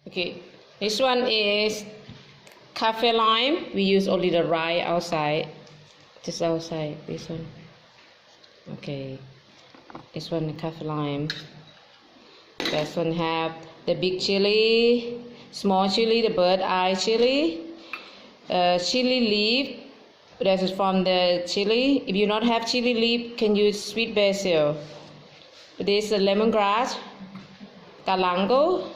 Okay, this one is cafe lime. We use only the rye outside, just outside. This one. Okay, this one cafe lime. This one have the big chili, small chili, the bird eye chili, chili leaf. That is from the chili. If you not have chili leaf, can use sweet basil. This is lemongrass, galangal,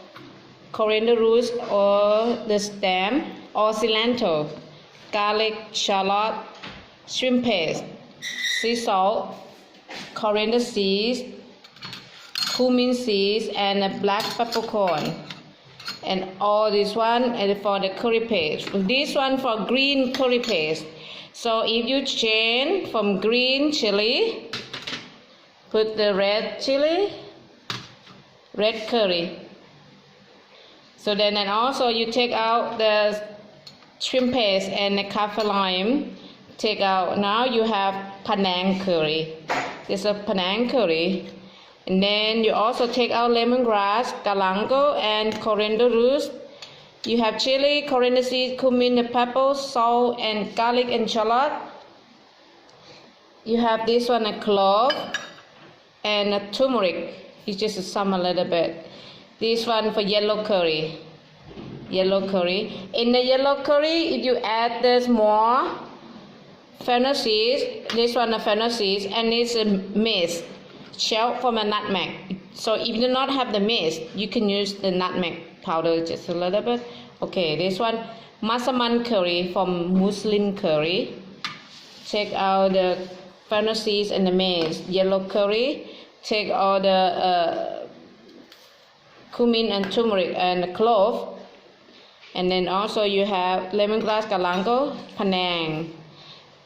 coriander root or the stem, or cilantro, garlic, shallot, shrimp paste, sea salt, coriander seeds, cumin seeds, and a black peppercorn. And all this one is for the curry paste. This one for green curry paste. So if you change from green chili, put the red chili, red curry. So then and also you take out the shrimp paste and the kaffir lime. Take out, now you have PaNang curry. This is a PaNang curry. And then you also take out lemongrass, galangal, and coriander root. You have chili, coriander seeds, cumin, pepper, salt, and garlic and shallot. You have this one, a clove, and a turmeric. You just some a little bit. This one for yellow curry. Yellow curry. In the yellow curry, if you add this more fennel seeds, this one a fennel seeds, and it's a mace, shell from a nutmeg. So if you do not have the mace, you can use the nutmeg powder just a little bit. Okay, this one Masaman curry from Muslim curry. Take out the fennel seeds and the mace. Yellow curry. Take all the cumin and turmeric and the clove. And then also you have lemongrass, galangal, PaNang.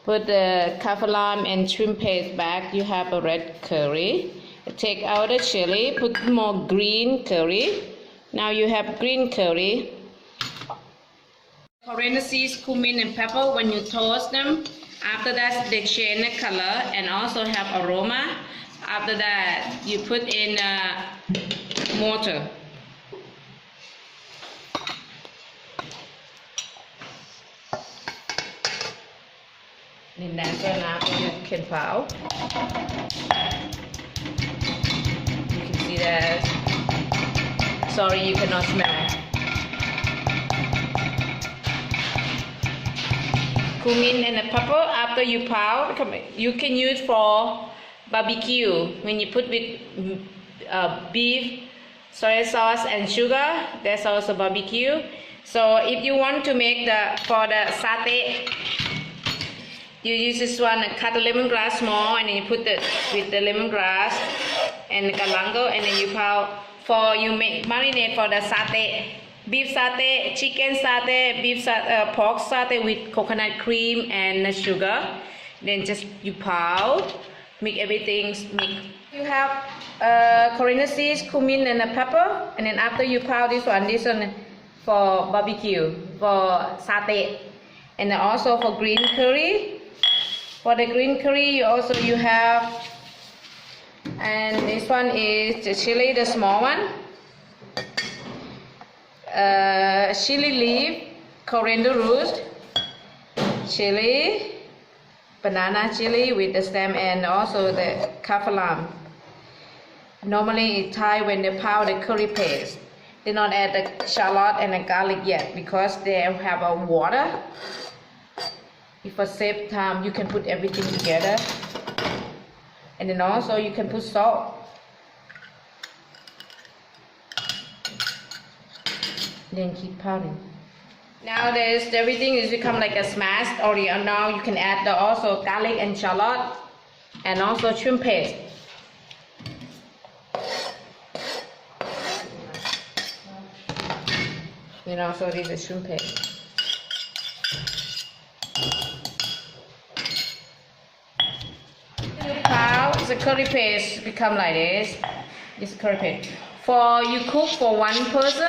Put the kaffir lime and shrimp paste back. You have a red curry. Take out the chili. Put more green curry. Now you have green curry. Coriander seeds, cumin, and pepper. When you toast them, after that they change the color and also have aroma. After that, you put in mortar. And then now you can pile. You can see that. Sorry, you cannot smell. Cumin and the pepper. After you pile, you can use for barbecue. When you put with beef, soy sauce, and sugar, that's also barbecue. So if you want to make for the satay, you use this one, cut the lemongrass small, and then you put with the lemongrass and the galangal, and then you pile for marinate for the satay, beef satay, chicken satay, pork satay with coconut cream and sugar. Then just you pile, make everything mix. You have coriander seeds, cumin, and a pepper, and then after you pile this one for barbecue, for satay, and then also for green curry. For the green curry, you have, and this one is the chili, the small one, chili leaf, coriander root, chili, banana chili with the stem, and also the kaffir lime. Normally it's Thai when they pile the curry paste. They not add the shallot and the garlic yet because they have a water. If for save time, you can put everything together. And then also you can put salt. Then keep pounding. Now everything is become like a smashed onion. Now you can add also garlic and shallot and also shrimp paste. And also this is shrimp paste. The curry paste become like this. This curry paste. For you cook for one person,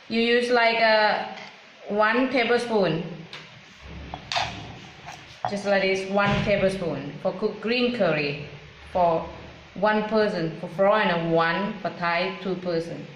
you use like 1 tablespoon. Just like this, 1 tablespoon for cook green curry. For one person, for foreigner 1, for Thai 2 person.